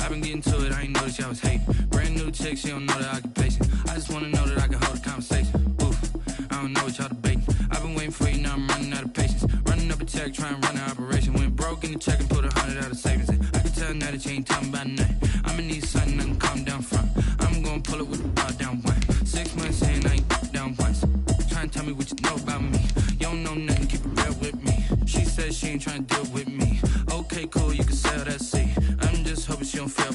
I've been getting to it, I ain't noticed y'all was hating. Brand new chick, she don't know the occupation. I just wanna know that I can hold a conversation. Oof, I don't know what y'all debating. I've been waiting for you, now I'm running out of patience. Running up a check, trying to run an operation. Went broke in the check and put 100 out of savings in. I can tell now that you ain't talking about nothing. I'ma need something, I can calm down front. I'm gonna pull it with the bar down one. 6 months in, I ain't down once. Trying to tell me what you know about me. You don't know nothing, keep it real with me. She said she ain't trying to deal with me. Okay, cool, you can sell that seat. I'm just hoping she don't fail.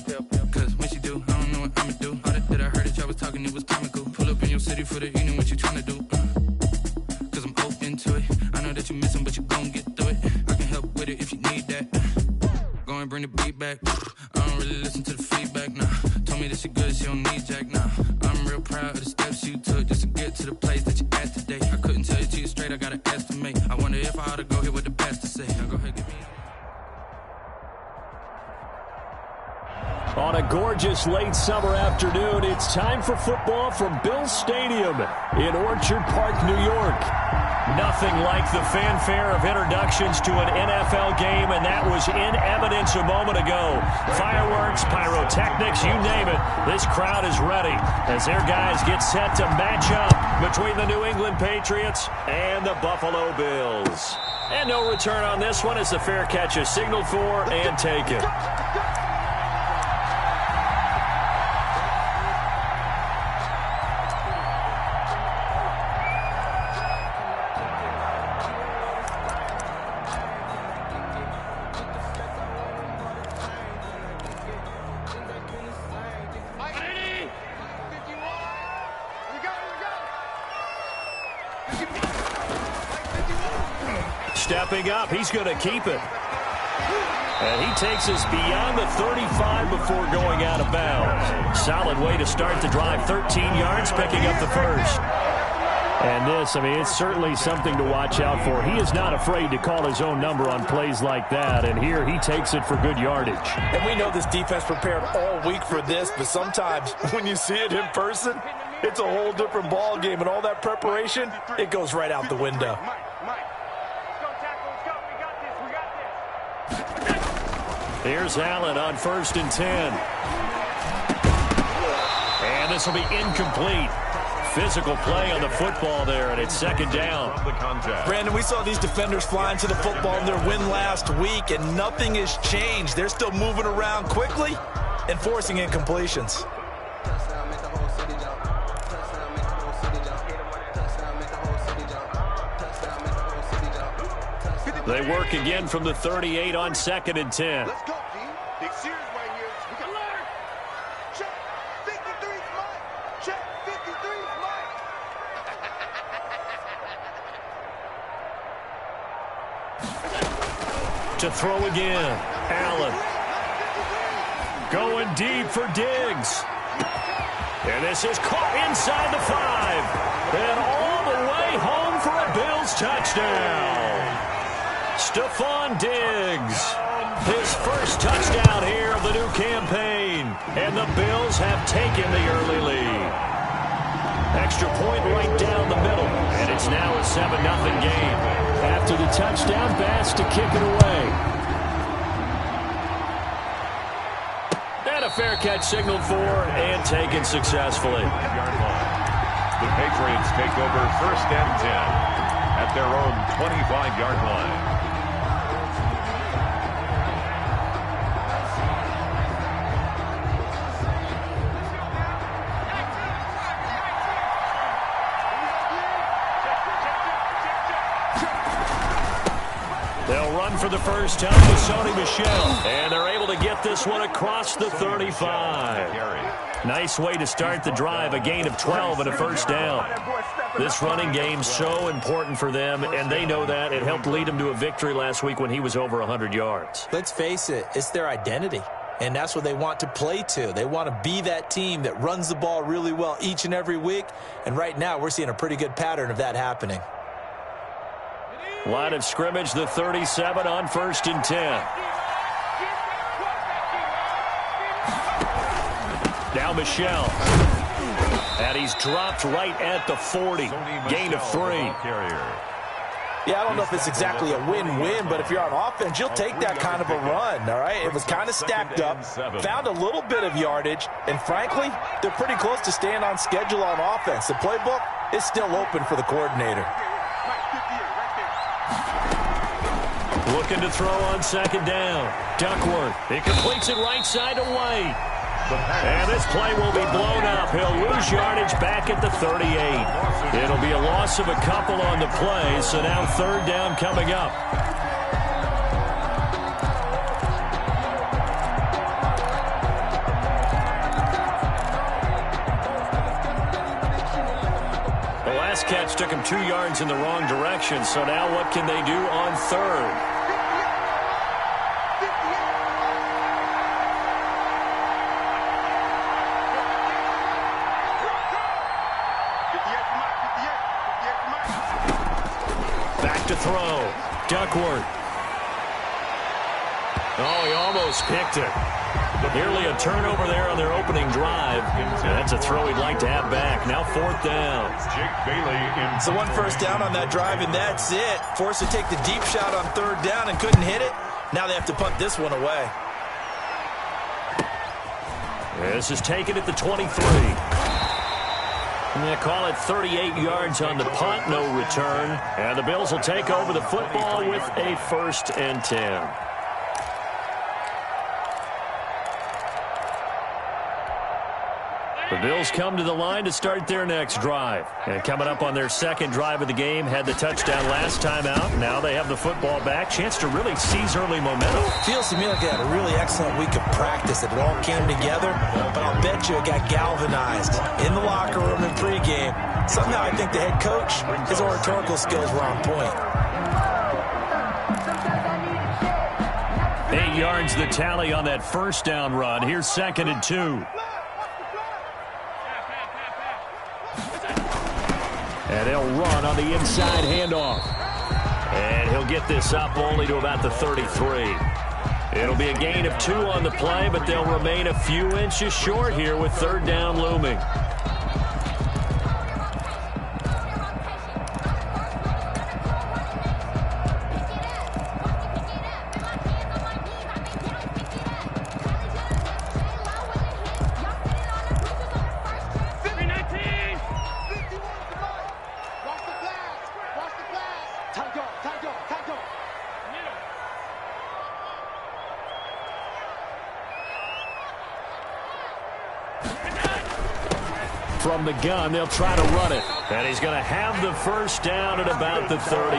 Cause when she do, I don't know what I'ma do. All that I heard that y'all was talking, it was comical. Pull up in your city for the evening, what you trying to do? Cause I'm open to it. I know that you missing, but you gon' get through it. I can help with it if you need that. Go and bring the beat back. I don't really listen to the feedback, nah. Told me that she good, she don't need jack, nah. I'm real proud of the steps you took just to get to the place that you at today. I couldn't tell you to you straight, I gotta estimate. I wonder if I ought to go here with the best to say. Now go ahead, give me. On a gorgeous late summer afternoon, it's time for football from Bill Stadium in Orchard Park, New York. Nothing like the fanfare of introductions to an NFL game, and that was in evidence a moment ago. Fireworks, pyrotechnics, you name it. This crowd is ready as their guys get set to match up between the New England Patriots and the Buffalo Bills. And no return on this one as the fair catch is signaled for and taken. Stepping up, he's going to keep it. And he takes us beyond the 35 before going out of bounds. Solid way to start the drive. 13 yards, picking up the first. And this, I mean, it's certainly something to watch out for. He is not afraid to call his own number on plays like that. And here he takes it for good yardage. And we know this defense prepared all week for this, but sometimes when you see it in person, it's a whole different ball game. And all that preparation, it goes right out the window. Here's Allen on 1st and 10. And this will be incomplete. Physical play on the football there, and it's 2nd down. Brandon, we saw these defenders flying to the football in their win last week, and nothing has changed. They're still moving around quickly and forcing incompletions. They work again from the 38 on 2nd and 10. Let's go, G. Big series right here. We got alert. Check 53's Mike. Check 53's Mike. To throw again. Allen. Going deep for Diggs. And this is caught inside the 5. And all the way home for a Bills touchdown. Stephon Diggs, his first touchdown here of the new campaign, and the Bills have taken the early lead. Extra point right down the middle, and it's now a 7-0 game. After the touchdown, Bass to kick it away. And a fair catch signaled for and taken successfully. The Patriots take over 1st and 10 at their own 25-yard line. They'll run for the first time with Sony Michel. And they're able to get this one across the 35. Nice way to start the drive. A gain of 12 and a 1st down. This running game's so important for them, and they know that. It helped lead them to a victory last week when he was over 100 yards. Let's face it, it's their identity. And that's what they want to play to. They want to be that team that runs the ball really well each and every week. And right now, we're seeing a pretty good pattern of that happening. Line of scrimmage, the 37 on 1st and 10. Now Michel. And he's dropped right at the 40. Gain of 3. Yeah, I don't know if it's exactly a win-win, but if you're on offense, you'll take that kind of a run, all right? It was kind of stacked up, found a little bit of yardage, and frankly, they're pretty close to staying on schedule on offense. The playbook is still open for the coordinator. Looking to throw on second down. Duckworth. He completes it right side to White. And this play will be blown up. He'll lose yardage back at the 38. It'll be a loss of a couple on the play, so now third down coming up. The last catch took him 2 yards in the wrong direction, so now what can they do on third? Throw. Duckworth. Oh, he almost picked it. Nearly a turnover there on their opening drive. And that's a throw he'd like to have back. Now fourth down. So one first down on that drive, and that's it. Forced to take the deep shot on third down and couldn't hit it. Now they have to punt this one away. This is taken at the 23. They call it 38 yards on the punt, no return. And the Bills will take over the football with a 1st and 10. The Bills come to the line to start their next drive. And coming up on their second drive of the game, had the touchdown last time out. Now they have the football back. Chance to really seize early momentum. Feels to me like they had a really excellent week of practice. It all came together, but I'll bet you it got galvanized in the locker room and pregame. Somehow I think the head coach, his oratorical skills were on point. 8 yards the tally on that first down run. Here's 2nd and 2. And he'll run on the inside handoff. And he'll get this up only to about the 33. It'll be a gain of 2 on the play, but they'll remain a few inches short here with third down looming. From the gun, they'll try to run it. And he's going to have the first down at about the 38.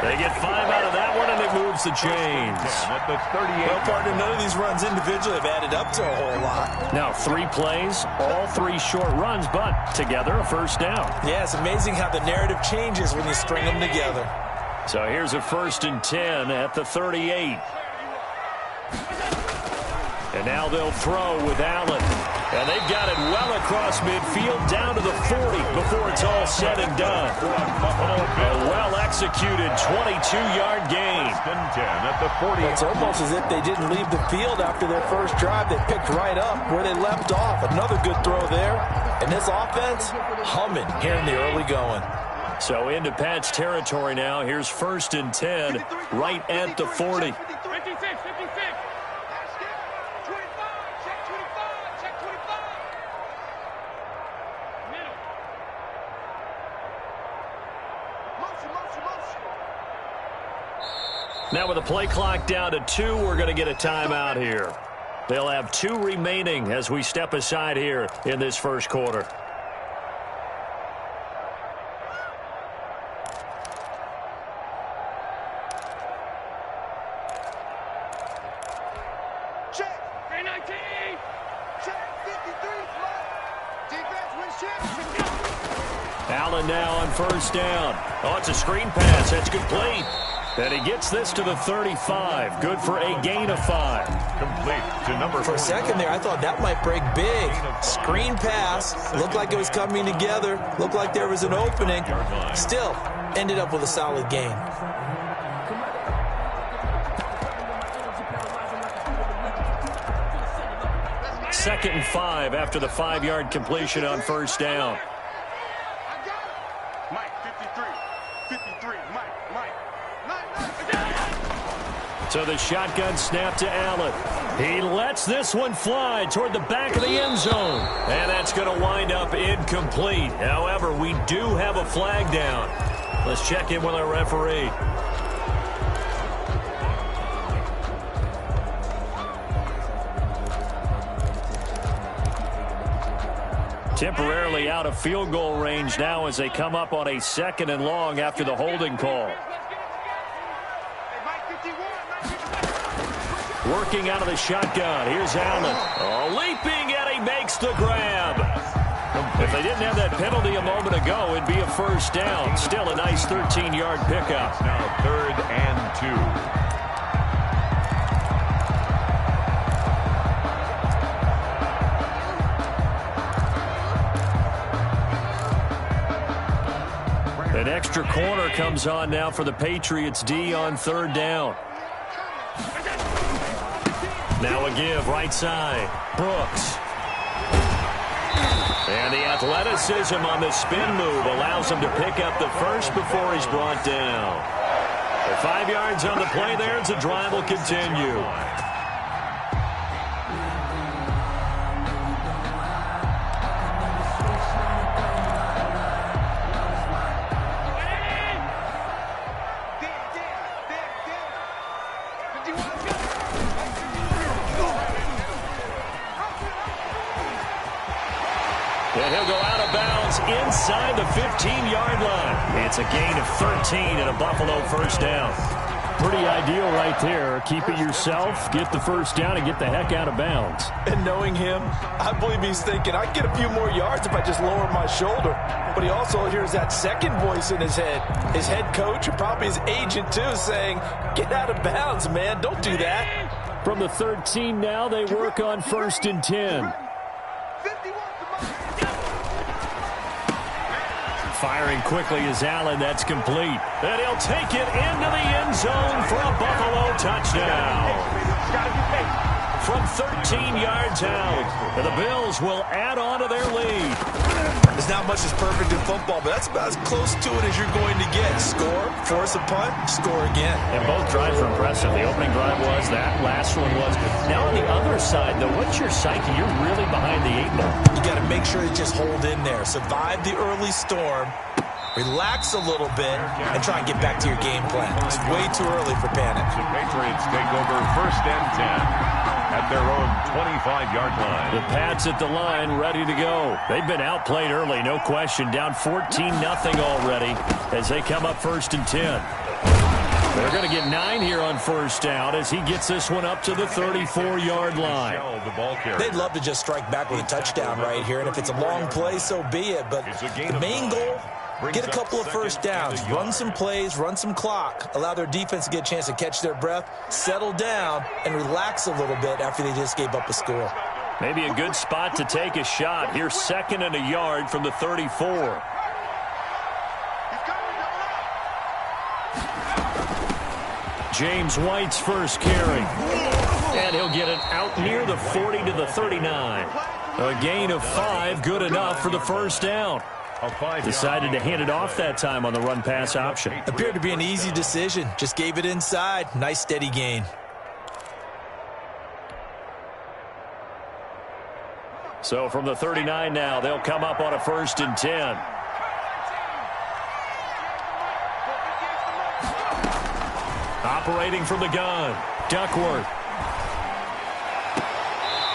They get 5 out of that one, and it moves the chains. At the 38. Well, partner, none of these runs individually have added up to a whole lot. Now, 3 plays, all 3 short runs, but together a first down. Yeah, it's amazing how the narrative changes when you string them together. So here's a 1st and 10 at the 38. And now they'll throw with Allen. And they've got it well across midfield down to the 40 before it's all said and done. A well-executed 22-yard gain. At the 40. It's almost as if they didn't leave the field after their first drive. They picked right up where they left off. Another good throw there. And this offense humming here in the early going. So into Pat's territory now. Here's 1st and 10 right at the 40. Now with the play clock down to 2, we're going to get a timeout here. They'll have 2 remaining as we step aside here in this first quarter. Check. 19. Check. 53. Defense wins championship. Allen now on first down. Oh, it's a screen pass. That's complete. And he gets this to the 35. Good for a gain of 5. Complete to number 4. For a second there, I thought that might break big. Screen pass. Looked like it was coming together. Looked like there was an opening. Still, ended up with a solid gain. Second and 5 after the 5-yard completion on first down. Mike, 53. 53. So the shotgun snap to Allen. He lets this one fly toward the back of the end zone. And that's going to wind up incomplete. However, we do have a flag down. Let's check in with our referee. Temporarily out of field goal range now as they come up on a 2nd and long after the holding call. Working out of the shotgun. Here's Allen. Oh, leaping, and he makes the grab. If they didn't have that penalty a moment ago, it'd be a first down. Still a nice 13-yard pickup. Now 3rd and 2. An extra corner comes on now for the Patriots D on 3rd down. Now a give right side. Brooks. And the athleticism on the spin move allows him to pick up the first before he's brought down. The 5 yards on the play there as the drive will continue. And he'll go out of bounds inside the 15-yard line. It's a gain of 13 and a Buffalo first down. Pretty ideal right there. Keep it yourself, get the first down, and get the heck out of bounds. And knowing him, I believe he's thinking, I can get a few more yards if I just lower my shoulder. But he also hears that second voice in his head. His head coach and probably his agent, too, saying, get out of bounds, man. Don't do that. From the 13 now, they work on 1st and 10. Firing quickly is Allen. That's complete. And he'll take it into the end zone for a Buffalo touchdown. From 13 yards out, the Bills will add on to their lead. There's not much that's perfect in football, but that's about as close to it as you're going to get. Score, force a punt, score again. And both drives were impressive. The opening drive was, that last one was. Now on the other side, though, what's your psyche? You're really behind the 8 ball. You got to make sure you just hold in there. Survive the early storm, relax a little bit, and try and get back to your game plan. It's way too early for panic. The Patriots take over 1st and 10. At their own 25-yard line. The Pats at the line, ready to go. They've been outplayed early, no question. Down 14-0 already as they come up 1st and 10. They're going to get 9 here on 1st down as he gets this one up to the 34-yard line. They'd love to just strike back with a touchdown right here, and if it's a long play, so be it. But the main goal, get a couple of first downs, run some plays, run some clock, allow their defense to get a chance to catch their breath, settle down, and relax a little bit after they just gave up a score. Maybe a good spot to take a shot. Here's 2nd and a yard from the 34. James White's first carry. And he'll get it out near the 40 to the 39. A gain of 5, good enough for the first down. Decided to hand it off that time on the run-pass option. Appeared to be an easy decision. Just gave it inside. Nice, steady gain. So from the 39 now, they'll come up on a 1st and 10. Operating from the gun, Duckworth.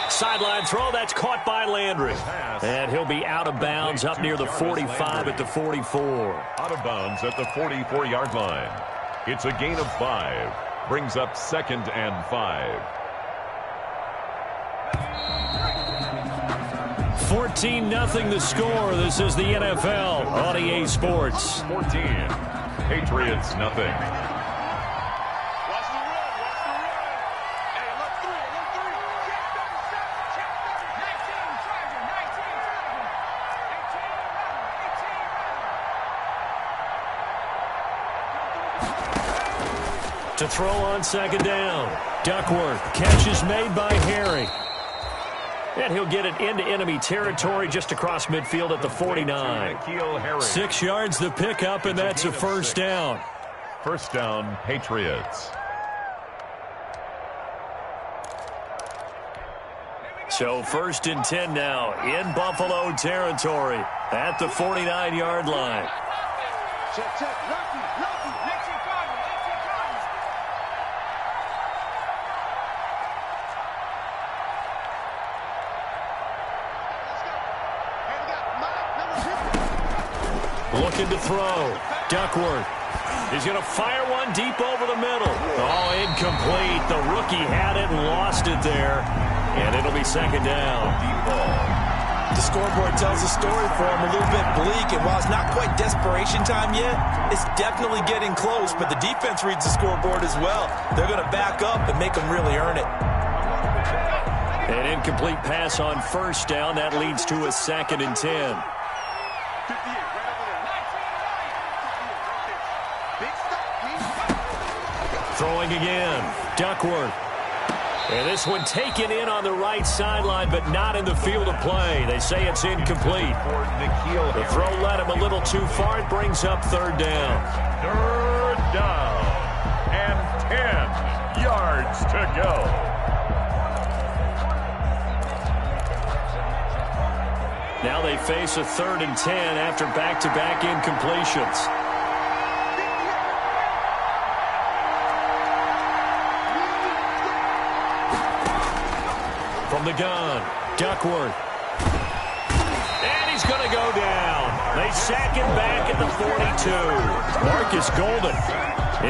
Sideline throw, that's caught by Landry. And he'll be out of bounds up near the 45 at the 44. Out of bounds at the 44-yard line. It's a gain of 5. Brings up 2nd and 5. 14-0 the score. This is the NFL on EA Sports. 14. Patriots, nothing. To throw on 2nd down. Duckworth. Catch is made by Harry. And he'll get it into enemy territory just across midfield at the 49. 6 yards the pickup, and that's a first down. First down, Patriots. So 1st and 10 now in Buffalo territory at the 49-yard line. Check, check. Lucky, lucky. Let's your guard. Let's your guard. Let's go. And we got Mike, number 2. Looking to throw. Duckworth. He's going to fire one deep over the middle. Oh, incomplete. The rookie had it and lost it there. And it'll be 2nd down. Deep ball. The scoreboard tells the story for him, a little bit bleak, and while it's not quite desperation time yet, it's definitely getting close, but the defense reads the scoreboard as well. They're going to back up and make them really earn it. An incomplete pass on 1st down. That leads to a 2nd and 10. Throwing again. Duckworth. And this one taken in on the right sideline, but not in the field of play. They say it's incomplete. The throw led him a little too far. It brings up 3rd down. 3rd down. And 10 yards to go. Now they face a 3rd and 10 after back-to-back incompletions. From the gun, Duckworth. And he's going to go down. They sack him back at the 42. Marcus Golden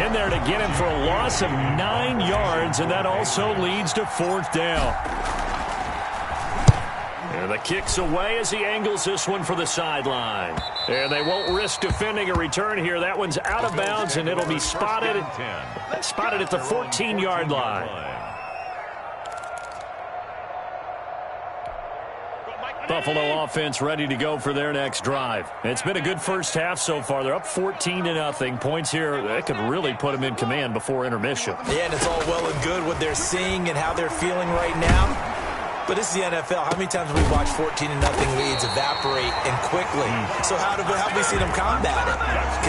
in there to get him for a loss of 9 yards, and that also leads to 4th down. And the kick's away as he angles this one for the sideline. And they won't risk defending a return here. That one's out of bounds, and it'll be spotted at the 14-yard line. Buffalo offense ready to go for their next drive. It's been a good first half so far. They're up 14-0. Points here that could really put them in command before intermission. Yeah, and it's all well and good what they're seeing and how they're feeling right now. But this is the NFL. How many times have we watched 14-0 leads evaporate and quickly? So how have we seen them combat it?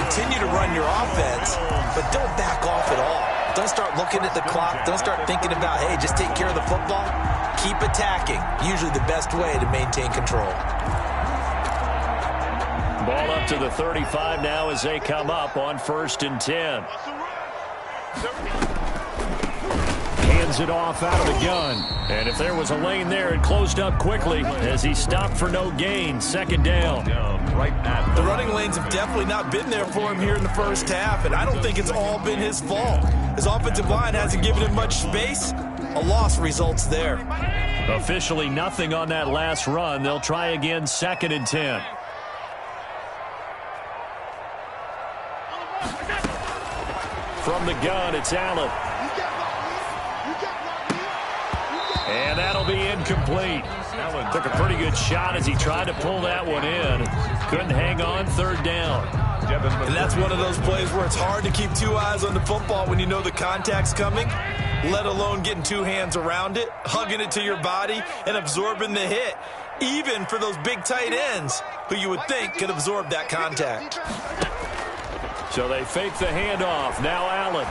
Continue to run your offense, but don't back off at all. Don't start looking at the clock. Don't start thinking about, hey, just take care of the football. Keep attacking. Usually the best way to maintain control. Ball up to the 35 now as they come up on 1st and 10. Hands it off out of the gun. And if there was a lane there, it closed up quickly as he stopped for no gain. 2nd down. The running lanes have definitely not been there for him here in the first half, and I don't think it's all been his fault. His offensive line hasn't given him much space. A loss results there. Officially nothing on that last run. They'll try again 2nd and 10. From the gun, it's Allen. And that'll be incomplete. Allen took a pretty good shot as he tried to pull that one in. Couldn't hang on. 3rd down. And that's one of those plays where it's hard to keep 2 eyes on the football when you know the contact's coming, let alone getting 2 hands around it, hugging it to your body, and absorbing the hit, even for those big tight ends who you would think could absorb that contact. So they fake the handoff. Now Allen.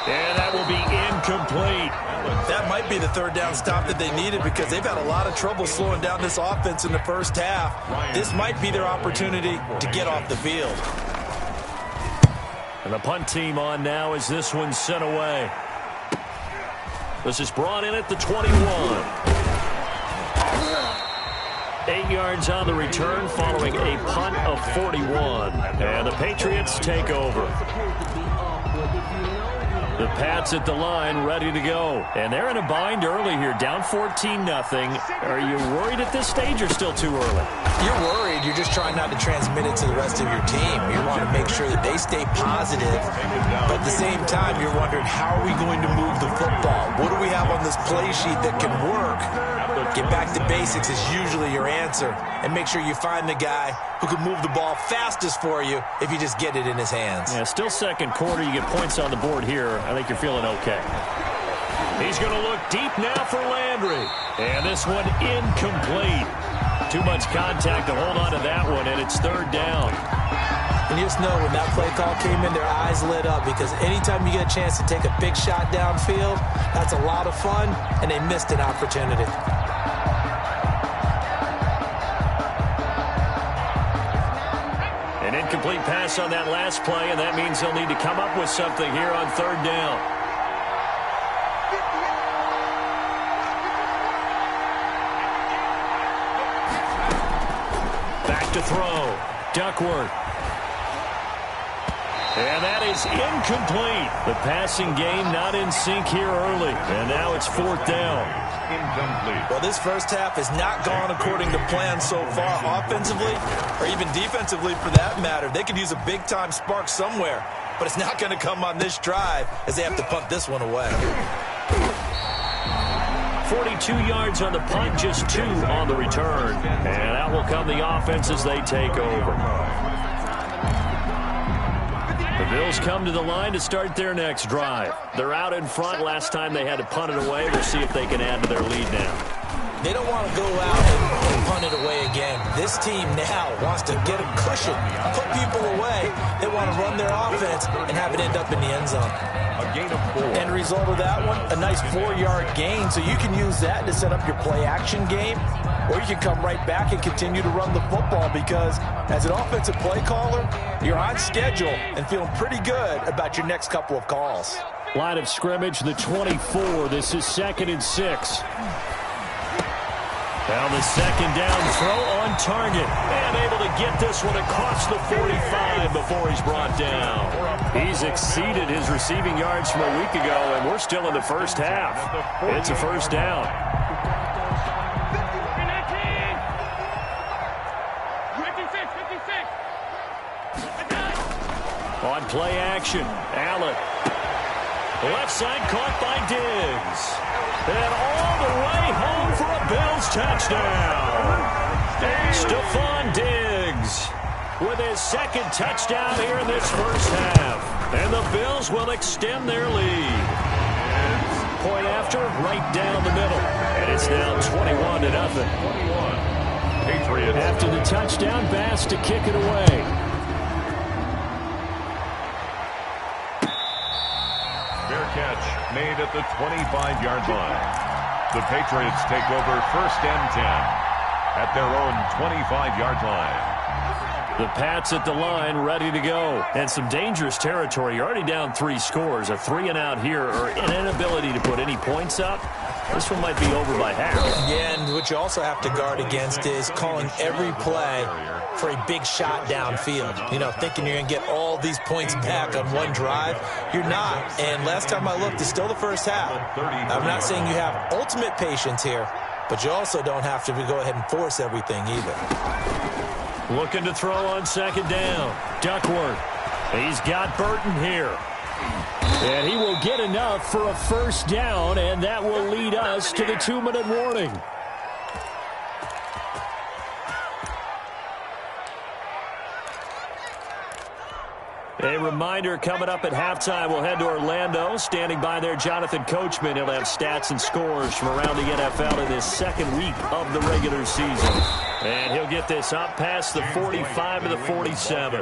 And that will be incomplete. That might be the 3rd down stop that they needed because they've had a lot of trouble slowing down this offense in the first half. This might be their opportunity to get off the field. And the punt team on now as this one's sent away. This is brought in at the 21. 8 yards on the return following a punt of 41. And the Patriots take over. The Pats at the line, ready to go. And they're in a bind early here, down 14-0. Are you worried at this stage or still too early? You're worried. You're just trying not to transmit it to the rest of your team. You want to make sure that they stay positive. But at the same time, you're wondering, how are we going to move the football? What do we have on this play sheet that can work? Get back to basics is usually your answer. And make sure you find the guy who can move the ball fastest for you if you just get it in his hands. Yeah, still 2nd quarter. You get points on the board here. I think you're feeling okay. He's going to look deep now for Landry. And this one incomplete. Too much contact to hold on to that one, and it's 3rd down. And you just know when that play call came in, their eyes lit up, because anytime you get a chance to take a big shot downfield, that's a lot of fun, and they missed an opportunity. An incomplete pass on that last play, and that means they'll need to come up with something here on third down. Back to throw. Duckworth. And that is incomplete. The passing game not in sync here early. And now it's fourth down. Incomplete. Well, this first half has not gone according to plan so far, offensively or even defensively for that matter. They could use a big-time spark somewhere, but it's not going to come on this drive as they have to punt this one away. 42 yards on the punt, just 2 on the return. And out will come the offense as they take over. The Bills come to the line to start their next drive. They're out in front. Last time they had to punt it away. We'll see if they can add to their lead now. They don't want to go out and punt it away again. This team now wants to get a cushion, put people away. They want to run their offense and have it end up in the end zone. A gain of 4. End result of that one, a nice 4-yard gain. So you can use that to set up your play-action game, or you can come right back and continue to run the football, because as an offensive play caller, you're on schedule and feeling pretty good about your next couple of calls. Line of scrimmage, the 24. This is 2nd and 6. Now the second down throw on target. And able to get this one across the 45 before he's brought down. He's exceeded his receiving yards from a week ago, and we're still in the first half. It's a first down. On play action, Allen. Left side caught by Diggs. And all the way home for a Bills touchdown. Stephon Diggs with his second touchdown here in this first half. And the Bills will extend their lead. Point after, right down the middle. And it's now 21-0. 21. Patriots. After the touchdown, Bass to kick it away. Catch made at the 25-yard line. The Patriots take over 1st and 10 at their own 25-yard line. The Pats at the line, ready to go. And some dangerous territory. You're already down 3 scores. A 3-and-out here, or an inability to put any points up. This one might be over by half. Yeah, and what you also have to guard against is calling every play for a big shot downfield. You know, thinking you're going to get all these points back on one drive. You're not. And last time I looked, it's still the first half. I'm not saying you have ultimate patience here, but you also don't have to go ahead and force everything either. Looking to throw on second down. Duckworth. He's got Burton here. And he will get enough for a first down, and that will lead us to the 2-minute warning. A reminder, coming up at halftime, we'll head to Orlando. Standing by there, Jonathan Coachman. He'll have stats and scores from around the NFL in this second week of the regular season. And he'll get this up past the 45 to the 47.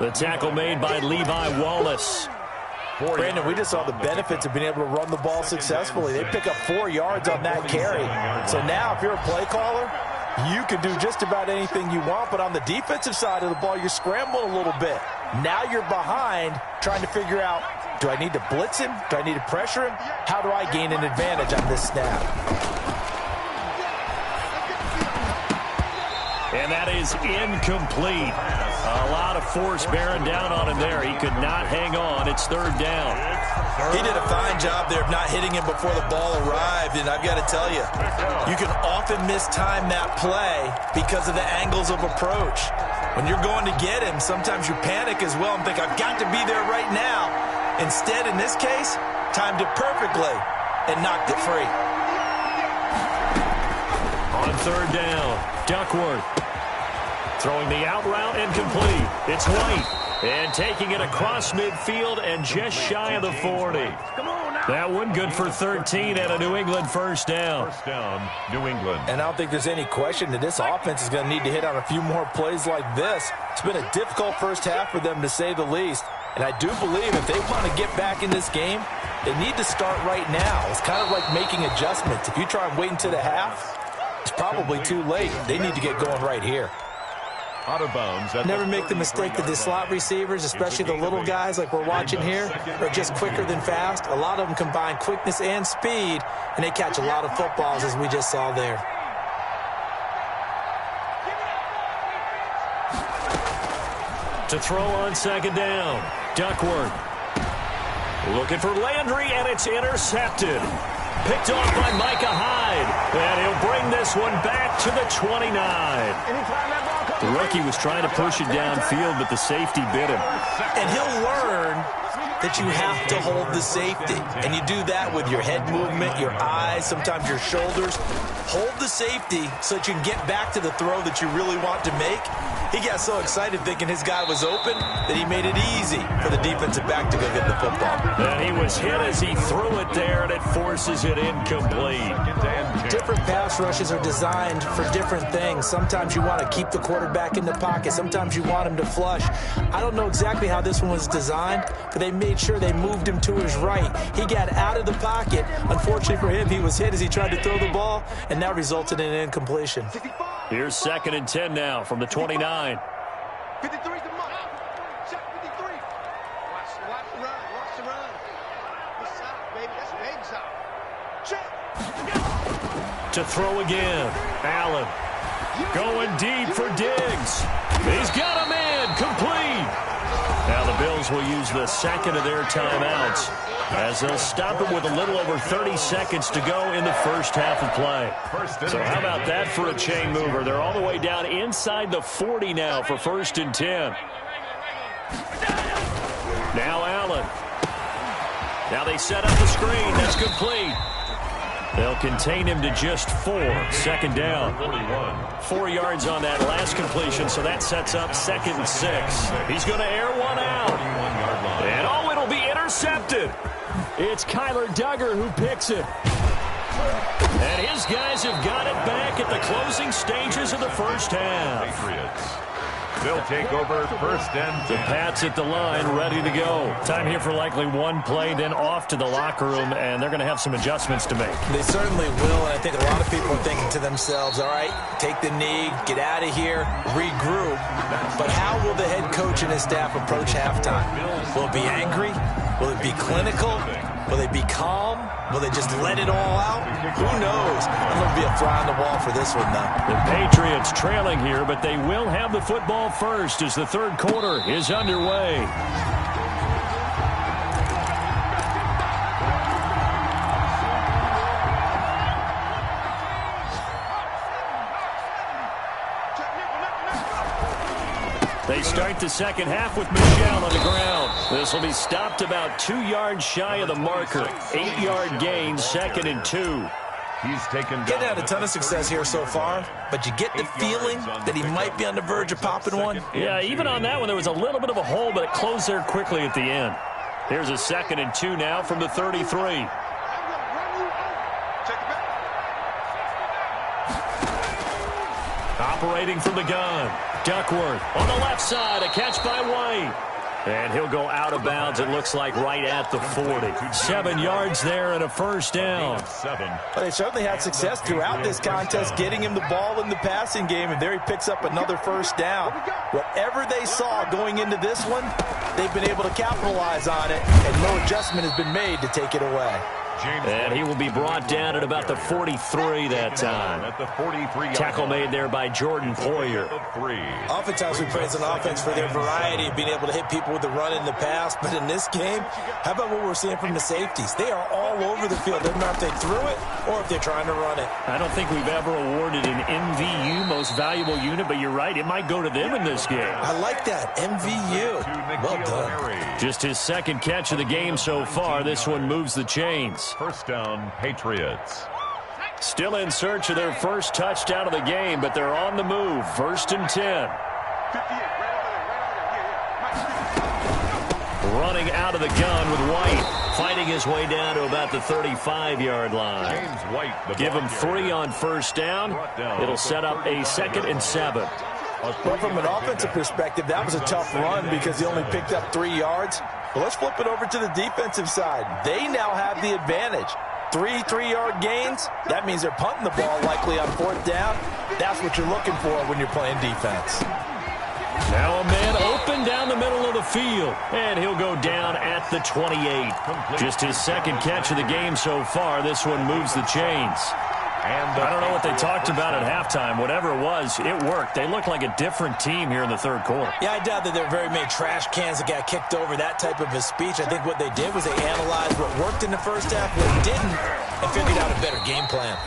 The tackle made by Levi Wallace. Brandon, we just saw the benefits of being able to run the ball successfully. They pick up 4 yards on that carry. So now, if you're a play caller, you can do just about anything you want. But on the defensive side of the ball, you're scrambling a little bit. Now you're behind, trying to figure out, do I need to blitz him? Do I need to pressure him? How do I gain an advantage on this snap? And that is incomplete. A lot of force bearing down on him there. He could not hang on. It's third down. He did a fine job there of not hitting him before the ball arrived, and I've got to tell you, you can often mistime that play because of the angles of approach. When you're going to get him, sometimes you panic as well and think, I've got to be there right now. Instead, in this case, timed it perfectly and knocked it free. On third down, Duckworth. Throwing the out route incomplete. It's White. And taking it across midfield and just shy of the 40. Come on now. That one good for 13 and a New England first down. First down, New England. And I don't think there's any question that this offense is going to need to hit on a few more plays like this. It's been a difficult first half for them, to say the least. And I do believe if they want to get back in this game, they need to start right now. It's kind of like making adjustments. If you try and wait until the half, it's probably too late. They need to get going right here. Out of bounds. Never make the mistake that the slot receivers, especially the little guys like we're watching here, are just quicker than fast. A lot of them combine quickness and speed, and they catch a lot of footballs, as we just saw there. To throw on second down, Duckworth. Looking for Landry, and it's intercepted. Picked off by Micah Hyde, and he'll bring this one back to the 29. The rookie was trying to push it downfield, but the safety bit him. And he'll learn that you have to hold the safety. And you do that with your head movement, your eyes, sometimes your shoulders. Hold the safety so that you can get back to the throw that you really want to make. He got so excited thinking his guy was open that he made it easy for the defensive back to go get the football. And he was hit as he threw it there, and it forces it incomplete. Different pass rushes are designed for different things. Sometimes you want to keep the quarterback in the pocket. Sometimes you want him to flush. I don't know exactly how this one was designed, but they made sure they moved him to his right. He got out of the pocket. Unfortunately for him, he was hit as he tried to throw the ball, and that resulted in an incompletion. Here's 2nd and 10 now from the 29. 53's the mark. Check 53. Watch the run. Watch the run. This side, baby. That's the baby side. Check. To throw again. Allen going deep for Diggs. He's got him in. Complete. Now the Bills will use the second of their timeouts as they'll stop it with a little over 30 seconds to go in the first half of play. So how about that for a chain mover? They're all the way down inside the 40 now for 1st and 10. Now Allen. Now they set up the screen. That's complete. They'll contain him to just 4. 2nd down. 4 yards on that last completion, so that sets up 2nd and 6. He's going to air one out. And oh, it'll be intercepted. It's Kyler Duggar who picks it. And his guys have got it back at the closing stages of the first half. Patriots. They'll take over 1st and 10. The Pats at the line, ready to go. Time here for likely one play, then off to the locker room, and they're going to have some adjustments to make. They certainly will, and I think a lot of people are thinking to themselves, all right, take the knee, get out of here, regroup. But how will the head coach and his staff approach halftime? Will it be angry? Will it be clinical? Will they be calm? Will they just let it all out? Who knows? I'm going to be a fly on the wall for this one, though. The Patriots trailing here, but they will have the football first as the third quarter is underway. They start the second half with Michel on the ground. This will be stopped about 2 yards shy of the marker. 8-yard gain, 2nd and 2. He's taken down. Getting had a ton of success here so far, but you get the feeling that he might be on the verge of popping one. Yeah, even on that one, there was a little bit of a hole, but it closed there quickly at the end. Here's a 2nd and 2 now from the 33. Operating from the gun. Duckworth on the left side, a catch by White. And he'll go out of bounds, it looks like, right at the 40. 7 yards there and a first down. But they certainly had success throughout this contest, getting him the ball in the passing game, and there he picks up another first down. Whatever they saw going into this one, they've been able to capitalize on it, and no adjustment has been made to take it away. And he will be brought down at about the 43 that time. At the 43. Tackle made there by Jordan Poyer. Oftentimes we praise an offense for their variety of being able to hit people with the run and the pass, but in this game, how about what we're seeing from the safeties? They are all over the field. Doesn't matter if they threw it or if they're trying to run it. I don't think we've ever awarded an MVU, most valuable unit, but you're right, it might go to them in this game. I like that, MVU. Well done. Just his second catch of the game so far. This one moves the chains. First down, Patriots. Still in search of their first touchdown of the game, but they're on the move. 1st and 10. Running out of the gun with White, fighting his way down to about the 35-yard line. James White, Give him 3 on first down. It'll set up a 2nd and 7. Well, from an offensive perspective, that was a tough run because he only picked up 3 yards. But let's flip it over to the defensive side. They now have the advantage. 3 3-yard gains, that means they're punting the ball likely on 4th down. That's what you're looking for when you're playing defense. Now a man open down the middle of the field, and he'll go down at the 28. Just his 2nd catch of the game so far. This one moves the chains. I don't know what they talked about at halftime. Whatever it was, it worked. They look like a different team here in the 3rd quarter. Yeah, I doubt that there were very many trash cans that got kicked over, that type of a speech. I think what they did was they analyzed what worked in the first half, what didn't, and figured out a better game plan.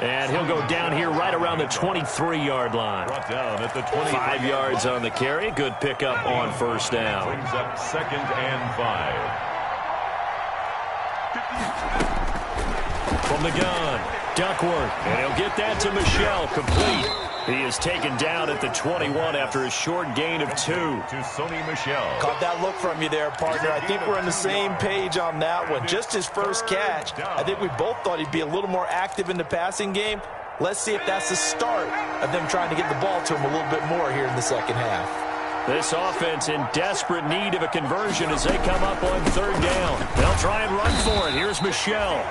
And he'll go down here right around the 23-yard line. Brought down at the 20. 5 yards on the carry. Good pickup on first down. Brings up 2nd and 5. From the gun, Duckworth. And he'll get that to Michel, complete. He is taken down at the 21 after a short gain of 2. To Sony Michel. Caught that look from you there, partner. I think we're on the same page on that one. Just his first catch, I think we both thought he'd be a little more active in the passing game. Let's see if that's the start of them trying to get the ball to him a little bit more here in the 2nd half. This offense in desperate need of a conversion as they come up on 3rd down. They'll try and run for it. Here's Michel.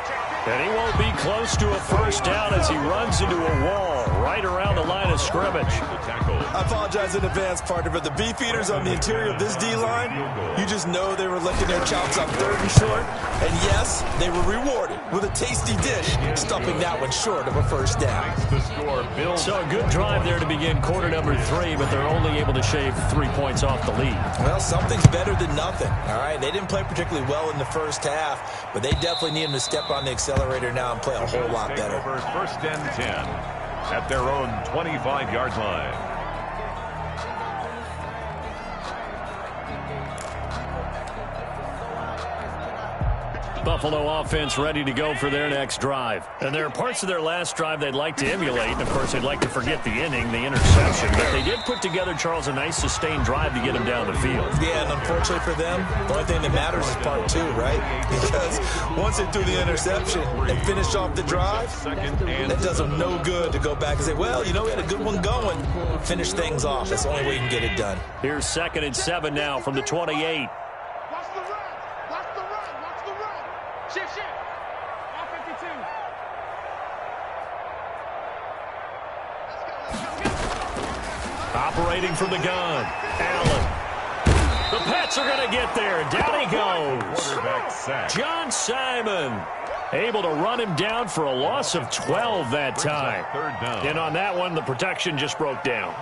And he won't be close to a first down as he runs into a wall right around the line of scrimmage. I apologize in advance, partner, but the beefeaters on the interior of this D-line, you just know they were licking their chops on 3rd and short. And yes, they were rewarded with a tasty dish, stuffing that one short of a first down. So a good drive there to begin quarter number 3, but they're only able to shave 3 points off the lead. Well, something's better than nothing, all right? They didn't play particularly well in the first half, but they definitely need them to step on the accelerator now and play a whole lot better. 1st and 10 at their own 25-yard line. Buffalo offense ready to go for their next drive. And there are parts of their last drive they'd like to emulate. And, of course, they'd like to forget the inning, the interception. But they did put together, Charles, a nice sustained drive to get them down the field. Yeah, and unfortunately for them, the only thing that matters is part 2, right? Because once they threw the interception and finished off the drive, that does them no good to go back and say, well, you know, we had a good one going. Finish things off. That's the only way you can get it done. Here's 2nd and 7 now from the 28. Operating from the gun, Allen. The Pats are going to get there. Down he goes. John Simon able to run him down for a loss of 12 that time. And on that one, the protection just broke down.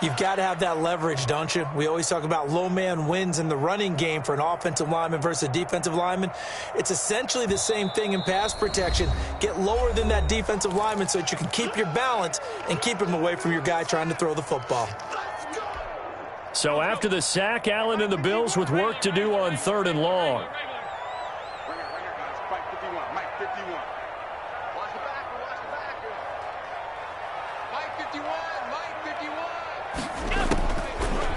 You've got to have that leverage, don't you? We always talk about low man wins in the running game for an offensive lineman versus a defensive lineman. It's essentially the same thing in pass protection. Get lower than that defensive lineman so that you can keep your balance and keep him away from your guy trying to throw the football. So after the sack, Allen and the Bills with work to do on 3rd and long.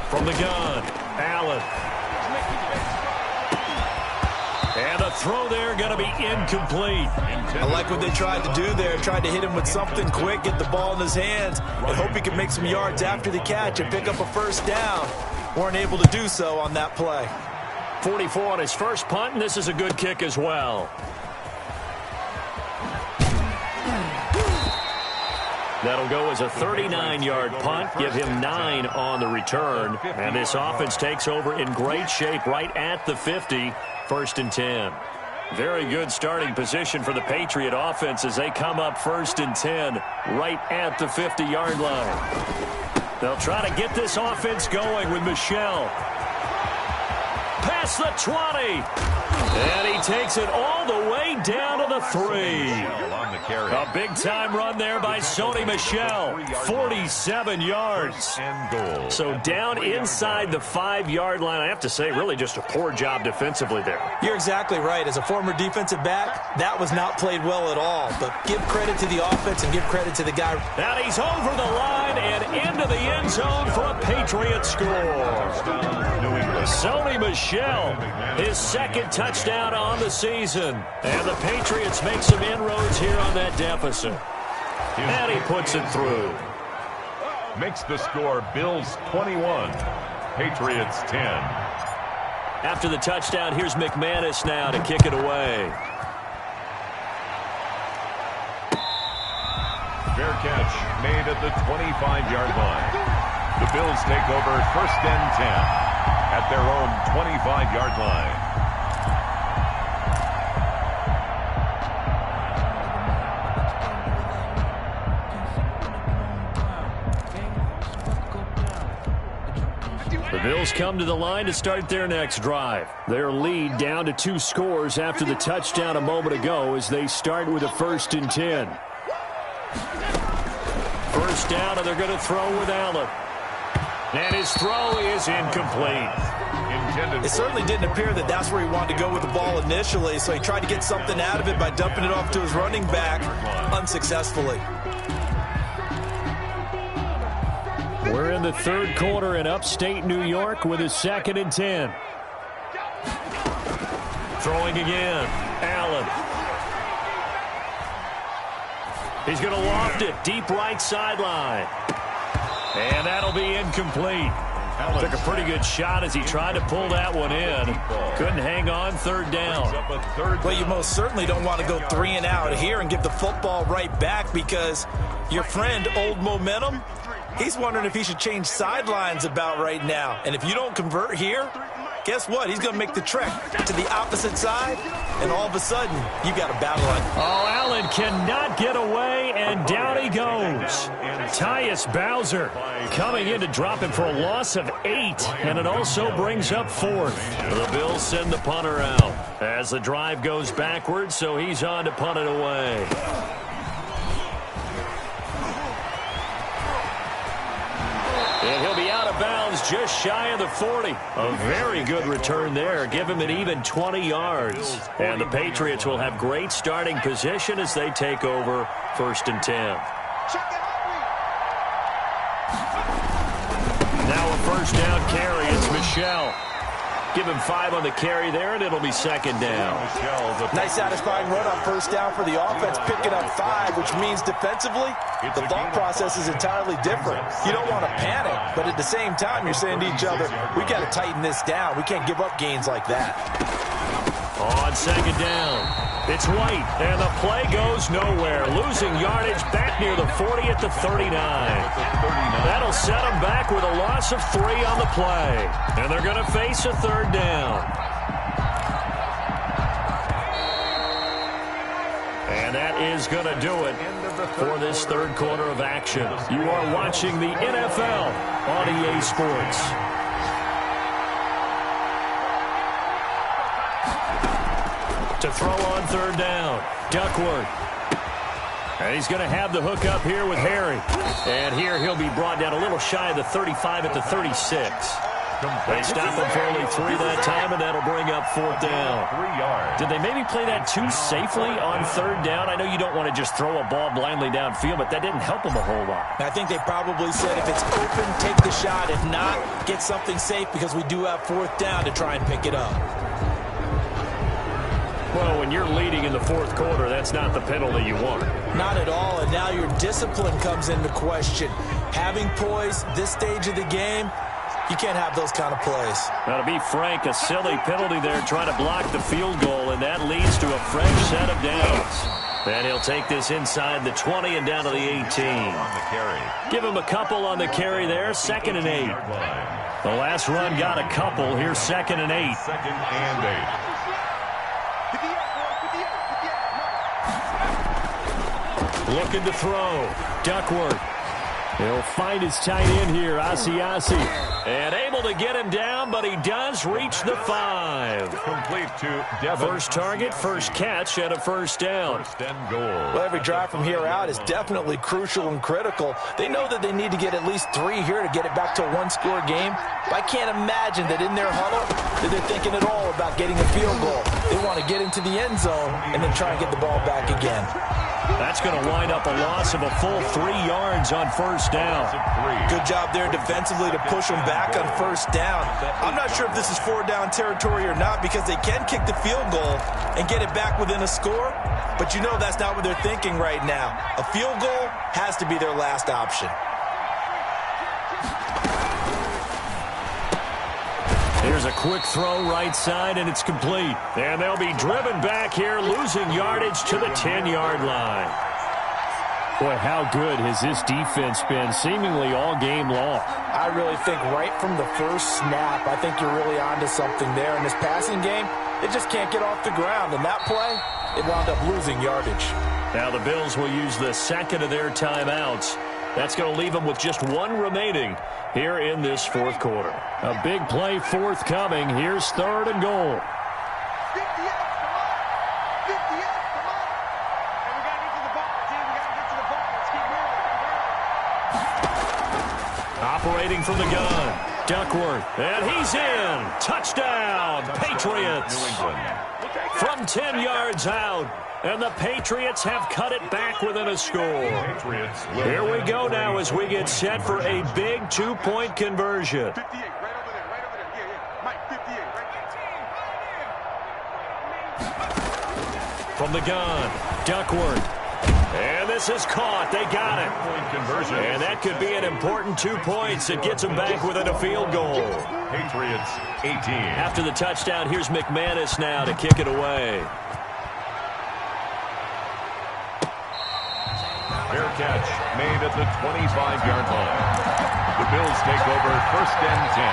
From the gun, Allen. And the throw there going to be incomplete. I like what they tried to do there. Tried to hit him with something quick, get the ball in his hands, and hope he can make some yards after the catch and pick up a first down. Weren't able to do so on that play. 44 on his first punt, and this is a good kick as well. That'll go as a 39-yard punt, give him 9 on the return. And this offense takes over in great shape right at the 50, 1st and 10. Very good starting position for the Patriot offense as they come up 1st and 10 right at the 50-yard line. They'll try to get this offense going with Michel. Past the 20. And he takes it all the way down to the 3. On the carry. A big-time run there by Sony Michel. 47 yards. And goal. So down inside the 5-yard line. I have to say, really just a poor job defensively there. You're exactly right. As a former defensive back, that was not played well at all. But give credit to the offense and give credit to the guy. And he's over the line and into the end zone for a Patriots score. Sony Michel, his second touchdown on the season. And the Patriots make some inroads here on that deficit. And he puts it through. Makes the score Bills 21, Patriots 10. After the touchdown, here's McManus now to kick it away. Fair catch made at the 25-yard line. The Bills take over 1st and 10 at their own 25-yard line. The Bills come to the line to start their next drive. Their lead down to 2 scores after the touchdown a moment ago as they start with a 1st and 10. First down, and they're going to throw with Allen. And his throw is incomplete. It certainly didn't appear that that's where he wanted to go with the ball initially, so he tried to get something out of it by dumping it off to his running back unsuccessfully. We're in the 3rd quarter in upstate New York with a 2nd and 10. Throwing again. Allen. He's going to loft it deep right sideline. And that'll be incomplete. Took a pretty good shot as he tried to pull that one in. Couldn't hang on. 3rd down. Well, you most certainly don't want to go 3 and out here and give the football right back because your friend, Old Momentum, he's wondering if he should change sidelines about right now. And if you don't convert here, guess what? He's going to make the trek to the opposite side, and all of a sudden, you got a battle on. Oh, Allen cannot get away, and down he goes. Tyus Bowser coming in to drop him for a loss of 8, and it also brings up 4th. The Bills send the punter out as the drive goes backwards, so he's on to punt it away. And he'll be out of bounds just shy of the 40. A very good return there. Give him an even 20 yards. And the Patriots will have great starting position as they take over 1st and 10. Now a 1st down carry. It's Michel. Give him 5 on the carry there, and it'll be 2nd down. Nice satisfying run on 1st down for the offense, picking up 5, which means defensively, the thought process is entirely different. You don't want to panic, but at the same time, you're saying to each other, we got to tighten this down. We can't give up gains like that. On 2nd down, it's White, and the play goes nowhere. Losing yardage back near the 40 at the 39. That'll set them back with a loss of 3 on the play. And they're going to face a 3rd down. And that is going to do it for this 3rd quarter of action. You are watching the NFL on EA Sports. To throw on 3rd down, Duckworth. And he's going to have the hook up here with Harry. And here he'll be brought down a little shy of the 35 at the 36. They stop him for only 3 that time, and that'll bring up 4th down. 3 yards. Did they maybe play that too safely on 3rd down? I know you don't want to just throw a ball blindly downfield, but that didn't help them a whole lot. I think they probably said if it's open, take the shot. If not, get something safe because we do have 4th down to try and pick it up. Well, when you're leading in the 4th quarter, that's not the penalty you want. Not at all, and now your discipline comes into question. Having poise this stage of the game, you can't have those kind of plays. Now, to be frank, a silly penalty there trying to block the field goal, and that leads to a fresh set of downs. And he'll take this inside the 20 and down to the 18. On the carry. Give him a couple on the carry there, 2nd and 8. The last run got a couple. Here's 2nd and 8. 2nd and 8. Looking to throw. Duckworth. He'll find his tight end here, Asiasi. And able to get him down, but he does reach the 5. Complete to Devin. First target, first catch, and a first down. First and goal. Well, every drive from here out is definitely crucial and critical. They know that they need to get at least 3 here to get it back to a one-score game. But I can't imagine that in their huddle that they're thinking at all about getting a field goal. They want to get into the end zone and then try and get the ball back again. That's going to wind up a loss of a full 3 yards on first down. Good job there defensively to push them back on first down. I'm not sure if this is 4-down territory or not because they can kick the field goal and get it back within a score, but you know that's not what they're thinking right now. A field goal has to be their last option. Here's a quick throw right side, and it's complete. And they'll be driven back here, losing yardage to the 10-yard line. Boy, how good has this defense been seemingly all game long? I really think right from the first snap, I think you're really onto something there. In this passing game, they just can't get off the ground. And that play, it wound up losing yardage. Now the Bills will use the second of their timeouts. That's going to leave them with just 1 remaining here in this fourth quarter. A big play forthcoming. Here's 3rd and goal. 58, come on. 58, come on. And we got to get to the ball, team. We got to get to the ball. Let's keep moving. Operating from the gun. Duckworth. And he's in. Touchdown, Patriots. New England. From 10 yards out. And the Patriots have cut it back within a score. Patriots. Here we go now as we get set for a big 2-point conversion. 58, right over there, right over there. Yeah. Mike, 58, right there. From the gun, Duckworth. And this is caught. They got it. Point conversion. And that could be an important 2 points. It gets them back within a field goal. Patriots 18. After the touchdown, here's McManus now to kick it away. Fair catch made at the 25-yard line. The Bills take over 1st and 10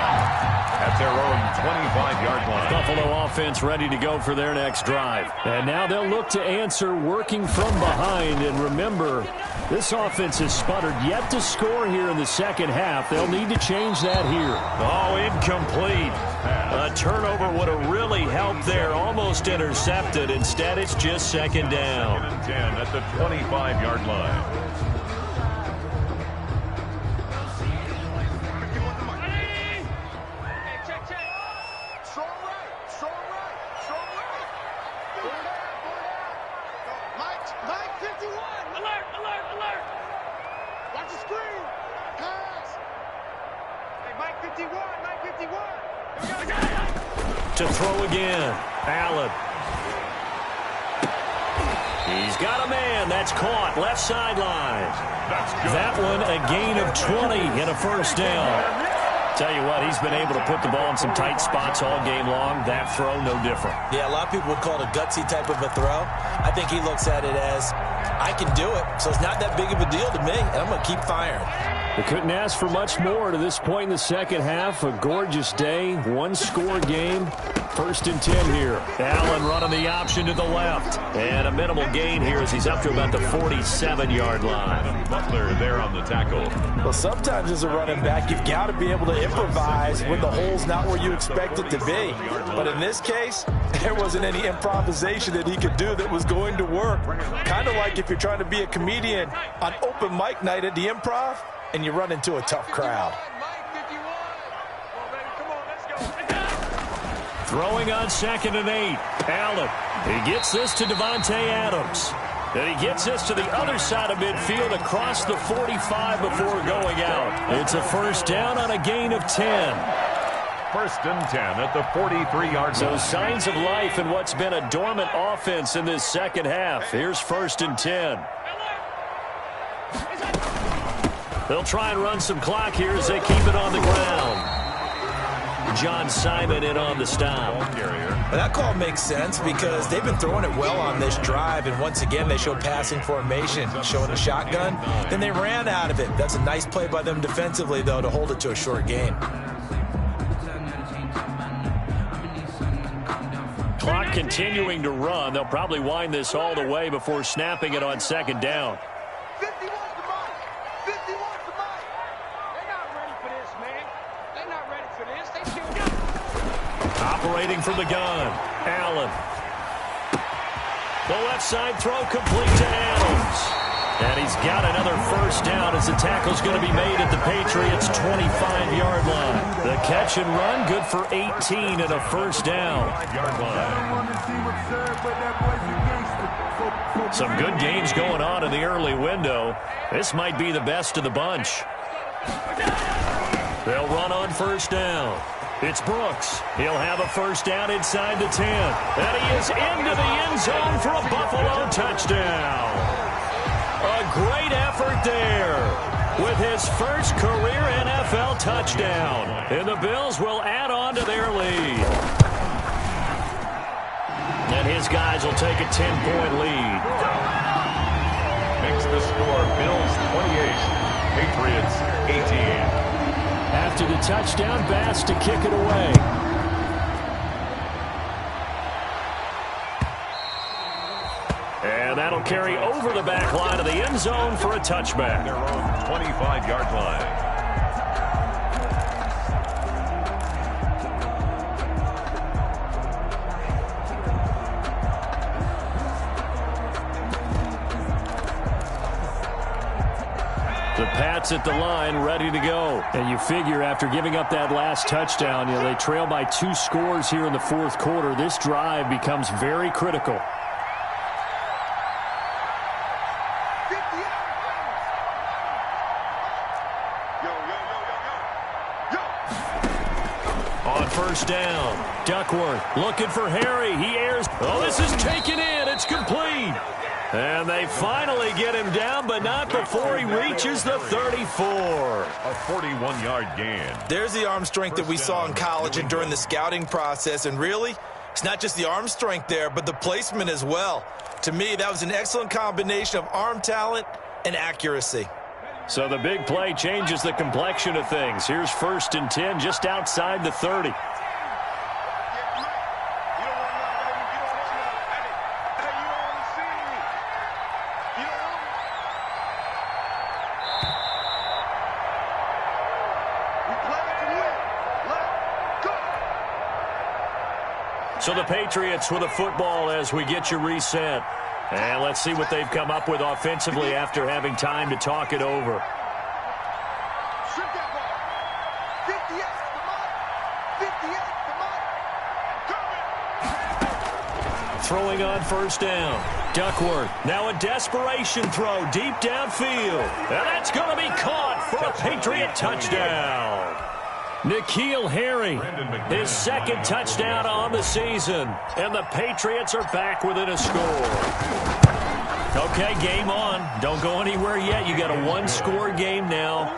at their own 25-yard line. Buffalo offense ready to go for their next drive. And now they'll look to answer working from behind. And remember, this offense has sputtered yet to score here in the second half. They'll need to change that here. Oh, incomplete. A turnover would have really helped there. Almost intercepted. Instead, it's just second down. 2nd and 10 at the 25-yard line. Mike, 51. Alert, alert, alert. Watch the screen. Pass. Hey, Mike 51, Mike 51. To throw again. Allen. He's got a man. That's caught. Left sideline. That's good. That one a gain of 20 and a first down. Tell you what, he's been able to put the ball in some tight spots all game long. That throw, no different. Yeah, a lot of people would call it a gutsy type of a throw. I think he looks at it as, I can do it, so it's not that big of a deal to me, and I'm going to keep firing. We couldn't ask for much more to this point in the second half. A gorgeous day, 1-score game. 1st and 10 here. Allen running the option to the left. And a minimal gain here as he's up to about the 47-yard line. Butler there on the tackle. Well, sometimes as a running back, you've got to be able to improvise when the hole's not where you expect it to be. But in this case, there wasn't any improvisation that he could do that was going to work. Kind of like if you're trying to be a comedian on open mic night at the Improv and you run into a tough crowd. Mike 51. Well, baby, come on, let's go. Throwing on 2nd and 8. Allen. He gets this to Devontae Adams. Then he gets this to the other side of midfield across the 45 before going out. It's a first down on a gain of 10. 1st and 10 at the 43-yard line. So signs of life in what's been a dormant offense in this second half. Here's 1st and 10. They'll try and run some clock here as they keep it on the ground. John Simon in on the stop. That call makes sense because they've been throwing it well on this drive, and once again they showed passing formation, showing a shotgun. Then they ran out of it. That's a nice play by them defensively, though, to hold it to a short gain. Clock continuing to run. They'll probably wind this all the way before snapping it on 2nd down. 51 to Mike. 51 to Mike. Operating from the gun, Allen. The left side throw complete to Adams. And he's got another first down as the tackle's going to be made at the Patriots' 25-yard line. The catch and run, good for 18 and a first down. Some good gains going on in the early window. This might be the best of the bunch. They'll run on first down. It's Brooks. He'll have a first down inside the 10. And he is into the end zone for a Buffalo touchdown. A great effort there with his first career NFL touchdown. And the Bills will add on to their lead. And his guys will take a 10-point lead. Makes the score Bills 28, Patriots 18. After the touchdown, Bass to kick it away. And that'll carry over the back line of the end zone for a touchback. Their own 25-yard line. The Pats at the line, ready to go. And you figure after giving up that last touchdown, they trail by 2 scores here in the fourth quarter. This drive becomes very critical. On first down, Duckworth looking for Harry. He airs. Oh, this is taken in. It's complete. And they finally get him down, but not before he reaches the 34. A 41-yard gain. There's the arm strength that we saw in college and during the scouting process. And really, it's not just the arm strength there, but the placement as well. To me, that was an excellent combination of arm talent and accuracy. So the big play changes the complexion of things. Here's 1st and 10 just outside the 30. So the Patriots with a football as we get you reset. And let's see what they've come up with offensively after having time to talk it over. Throwing on first down. Duckworth. Now a desperation throw deep downfield. And that's going to be caught for a Patriot touchdown. N'Keal Harry, his 2nd touchdown on the season. And the Patriots are back within a score. Okay, game on. Don't go anywhere yet. You got a 1-score game now.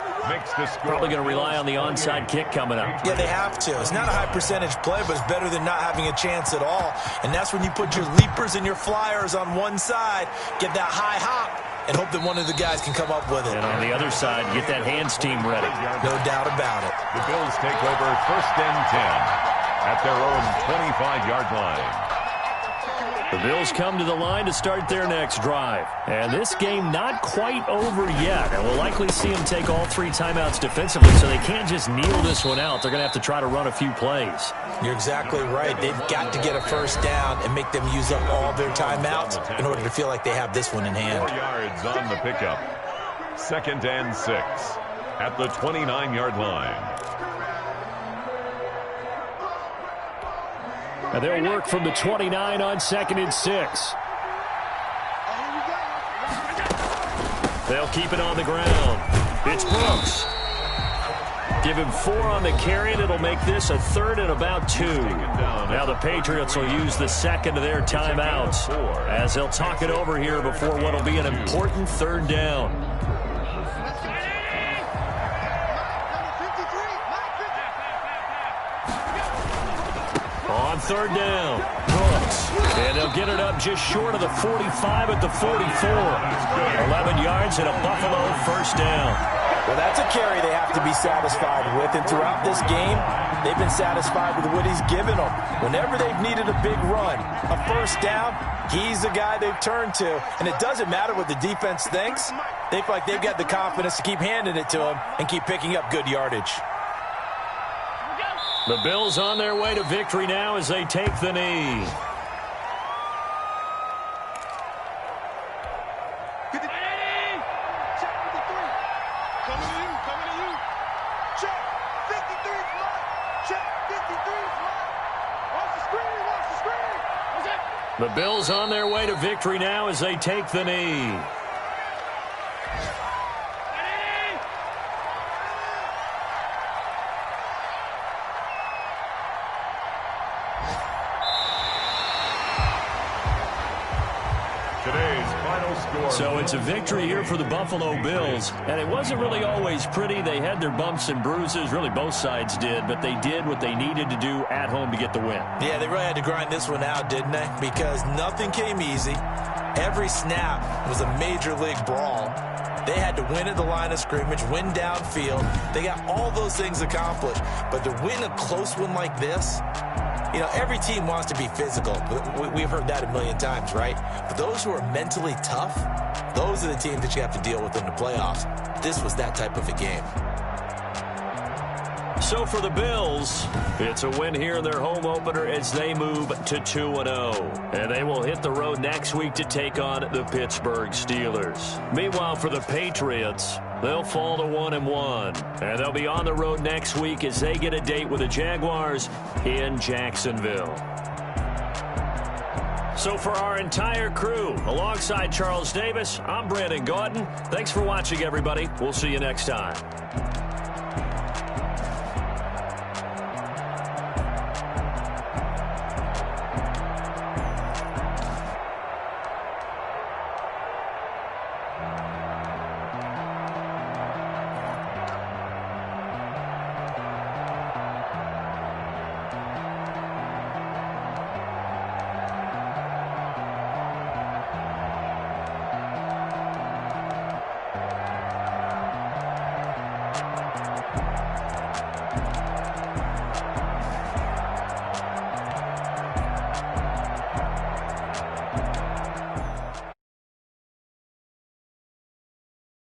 Probably going to rely on the onside kick coming up. Yeah, they have to. It's not a high percentage play, but it's better than not having a chance at all. And that's when you put your leapers and your flyers on one side, get that high hop, and hope that one of the guys can come up with it. And on the other side, get that hands team ready. No doubt about it. The Bills take over 1st and 10 at their own 25-yard line. The Bills come to the line to start their next drive. And this game not quite over yet. And we'll likely see them take all 3 timeouts defensively, so they can't just kneel this one out. They're going to have to try to run a few plays. You're exactly right. They've got to get a first down and make them use up all their timeouts in order to feel like they have this one in hand. 4 yards on the pickup. 2nd and 6 at the 29-yard line. And they'll work from the 29 on 2nd and 6. They'll keep it on the ground. It's Brooks. Give him 4 on the carry, and it'll make this a 3rd and about 2. Now the Patriots will use the 2nd of their timeouts as they'll talk it over here before what will be an important 3rd down. On 3rd down, Brooks. And they'll get it up just short of the 45 at the 44. 11 yards and a Buffalo first down. Well, that's a carry they have to be satisfied with. And throughout this game, they've been satisfied with what he's given them. Whenever they've needed a big run, a first down, he's the guy they've turned to. And it doesn't matter what the defense thinks. They feel like they've got the confidence to keep handing it to him and keep picking up good yardage. The Bills on their way to victory now as they take the knee. The Bills on their way to victory now as they take the knee. So it's a victory here for the Buffalo Bills, and it wasn't really always pretty. They had their bumps and bruises, really both sides did, but they did what they needed to do at home to get the win. Yeah, they really had to grind this one out, didn't they? Because nothing came easy. Every snap was a major league brawl. They had to win at the line of scrimmage, win downfield. They got all those things accomplished, but to win a close one like this, you know, every team wants to be physical. We've heard that a million times, right? But those who are mentally tough, those are the teams that you have to deal with in the playoffs. This was that type of a game. So for the Bills, it's a win here in their home opener as they move to 2-0. And they will hit the road next week to take on the Pittsburgh Steelers. Meanwhile, for the Patriots, they'll fall to 1-1. And they'll be on the road next week as they get a date with the Jaguars in Jacksonville. So for our entire crew, alongside Charles Davis, I'm Brandon Gaudin. Thanks for watching, everybody. We'll see you next time.